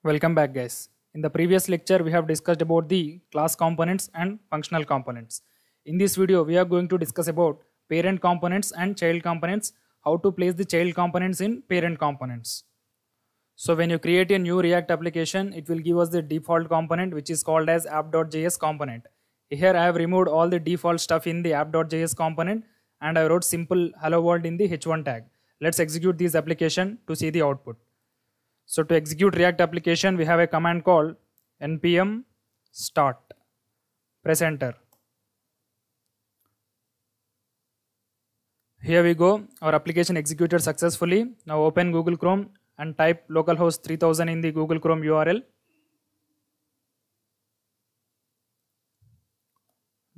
Welcome back, guys. In the previous lecture, we have discussed about the class components and functional components. In this video, we are going to discuss about parent components and child components, how to place the child components in parent components. So when you create a new React application, it will give us the default component, which is called as app.js component. Here I have removed all the default stuff in the app.js component and I wrote simple hello world in the h1 tag. Let's execute this application to see the output. So to execute React application, we have a command called npm start. Press enter. Here we go. Our application executed successfully. Now open Google Chrome and type localhost 3000 in the Google Chrome URL.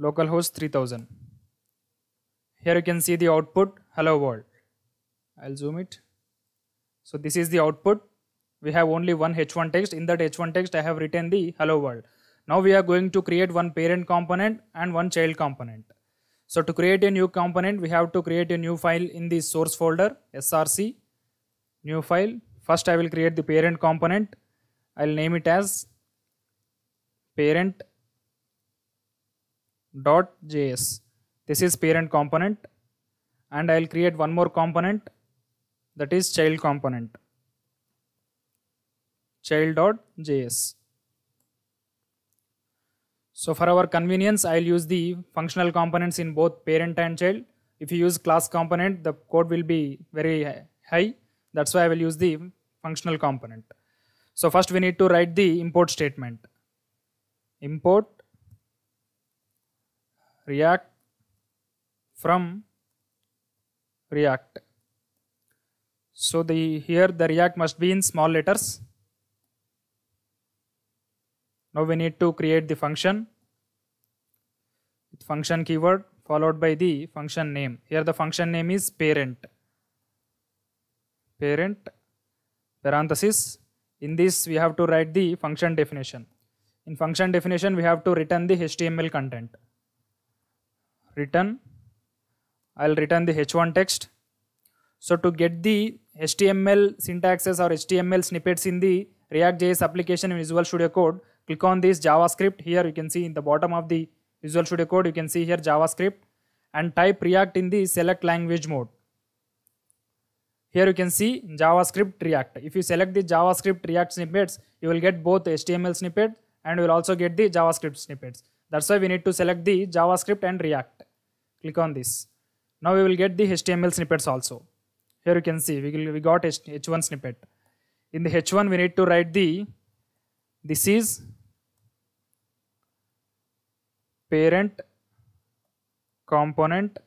Localhost 3000. Here you can see the output, hello world. I'll zoom it. So this is the output. We have only one h1 text. In that h1 text, I have written the hello world. Now we are going to create one parent component and one child component. So to create a new component, we have to create a new file in the source folder, src, new file. First I will create the parent component. I'll name it as parent.js. This is parent component. And I'll create one more component, that is child component. Child.js. So for our convenience, I'll use the functional components in both parent and child. If you use class component, the code will be very high. That's why I will use the functional component. So first we need to write the import statement. Import React from React. So here the React must be in small letters. Now we need to create the function with function keyword followed by the function name. Here the function name is parent. Parent parenthesis. In this we have to write the function definition. In function definition we have to return the HTML content. Return. I'll return the h1 text. So to get the HTML syntaxes or HTML snippets in the React.js application in Visual Studio Code, click on this JavaScript. Here you can see in the bottom of the Visual Studio Code, you can see here JavaScript, and type React in the select language mode. Here you can see JavaScript React. If you select the JavaScript React snippets, you will get both HTML snippet and you will also get the JavaScript snippets. That's why we need to select the JavaScript and React. Click on this. Now we will get the HTML snippets also. Here you can see we got h1 snippet. In the h1 we need to write this is parent component.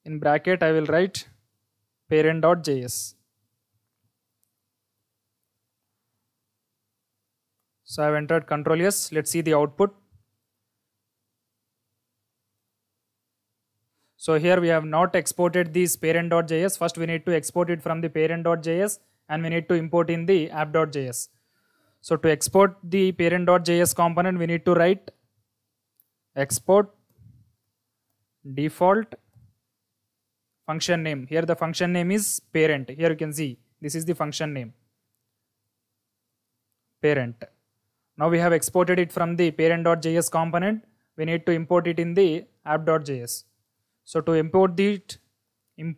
In bracket I will write parent.js. So I have entered Ctrl S. Let's see the output. So here we have not exported this parent.js. First we need to export it from the parent.js and we need to import in the app.js. So to export the parent.js component, we need to write export default function name. Here the function name is parent. Here you can see this is the function name, parent. Now we have exported it from the parent.js component. We need to import it in the app.js. So to import in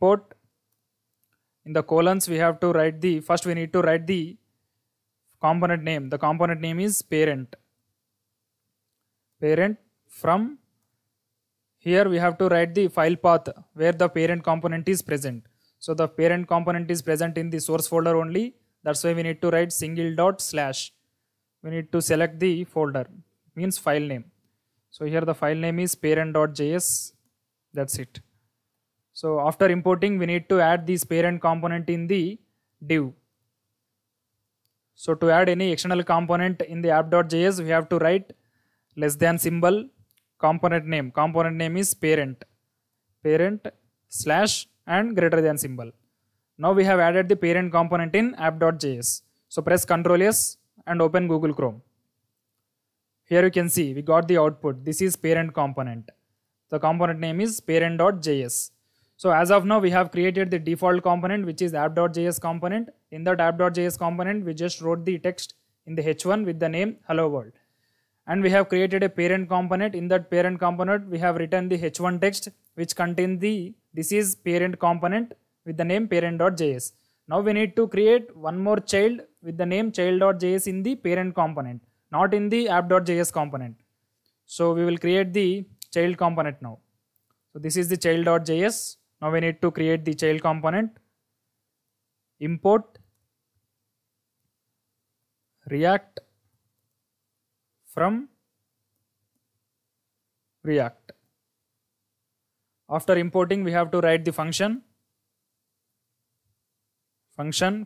the colons, we have to write first we need to write the component name. The component name is parent. Parent from. Here we have to write the file path where the parent component is present. So the parent component is present in the source folder only. That's why we need to write /. We need to select the folder, means file name. So here the file name is parent.js. That's it. So after importing, we need to add this parent component in the div. So to add any external component in the app.js, we have to write <, component name. Component name is parent. Parent / and >. Now we have added the parent component in app.js. So press Ctrl S and open Google Chrome. Here you can see we got the output. This is parent component. The component name is parent.js. So as of now, we have created the default component, which is app.js component. In that app.js component, we just wrote the text in the h1 with the name hello world. And we have created a parent component. In that parent component, we have written the h1 text, which contains this is parent component with the name parent.js. Now we need to create one more child with the name child.js in the parent component, not in the app.js component. So we will create the child component now. So this is the child.js. Now we need to create the child component. Import React from React. After importing, we have to write the function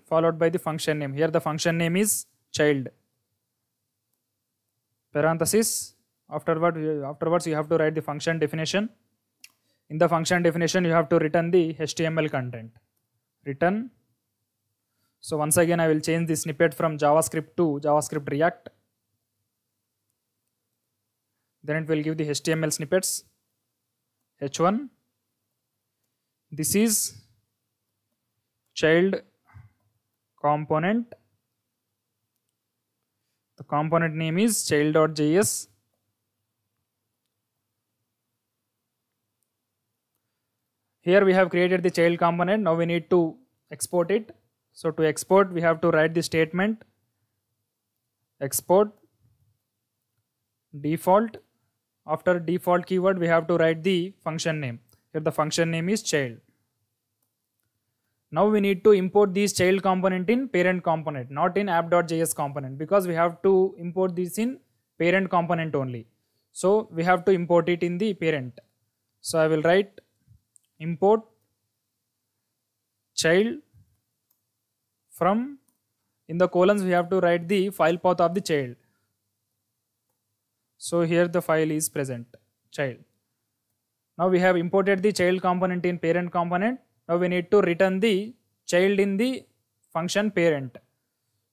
followed by the function name. Here the function name is child. Parenthesis. Afterwards you have to write the function definition. In the function definition, you have to return the HTML content. Return. So once again, I will change the snippet from JavaScript to JavaScript React. Then it will give the HTML snippets. H1. This is child component. The component name is child.js. Here we have created the child component. Now we need to export it. So to export, we have to write the statement export default. After default keyword, we have to write the function name. Here the function name is child. Now we need to import this child component in parent component, not in app.js component, because we have to import this in parent component only. So we have to import it in the parent. So I will write import child from, in the colons we have to write the file path of the child. So here the file is present, child. Now we have imported the child component in parent component. Now we need to return the child in the function parent.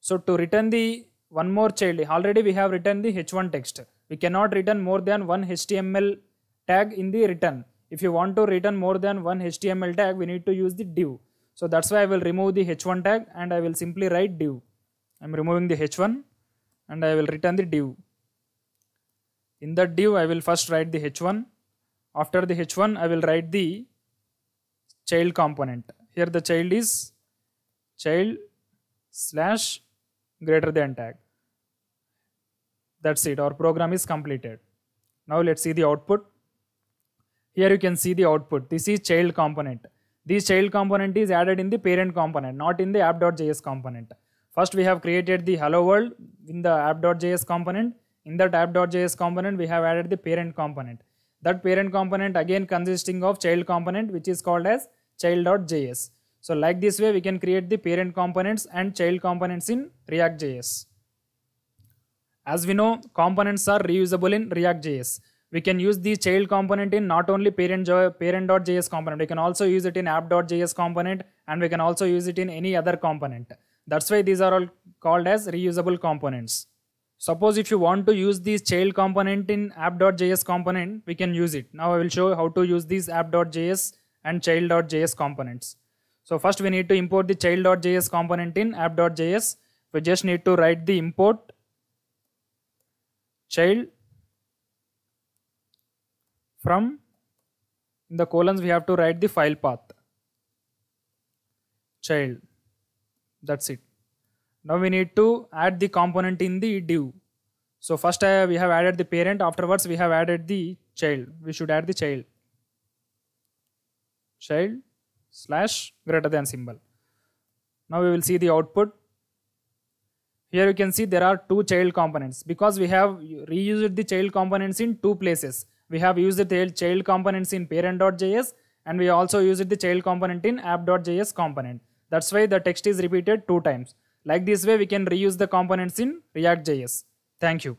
So to return the one more child, already we have written the h1 text. We cannot return more than one HTML tag in the return. If you want to return more than one HTML tag, we need to use the div. So that's why I will remove the h1 tag and I will simply write div. I am removing the h1 and I will return the div. In that div, I will first write the h1. After the h1, I will write the child component. Here the child is child slash greater than tag. That's it. Our program is completed. Now let's see the output. Here you can see the output. This is child component. This child component is added in the parent component, not in the app.js component. First we have created the hello world in the app.js component. In that app.js component, we have added the parent component. That parent component again consisting of child component, which is called as child.js. So like this way, we can create the parent components and child components in React.js. As we know, components are reusable in React.js. We can use the child component in not only parent.js component, we can also use it in app.js component, and we can also use it in any other component. That's why these are all called as reusable components. Suppose if you want to use this child component in app.js component, we can use it. Now I will show how to use these app.js and child.js components. So first we need to import the child.js component in app.js. We just need to write the import child from, in the colons we have to write the file path child. That's it. Now we need to add the component in the div. So first we have added the parent, afterwards we have added the child. We should add the child slash greater than symbol. Now we will see the output. Here you can see there are two child components because we have reused the child components in two places. We have used the child components in parent.js and we also used the child component in app.js component. That's why the text is repeated two times. Like this way, we can reuse the components in React.js. Thank you.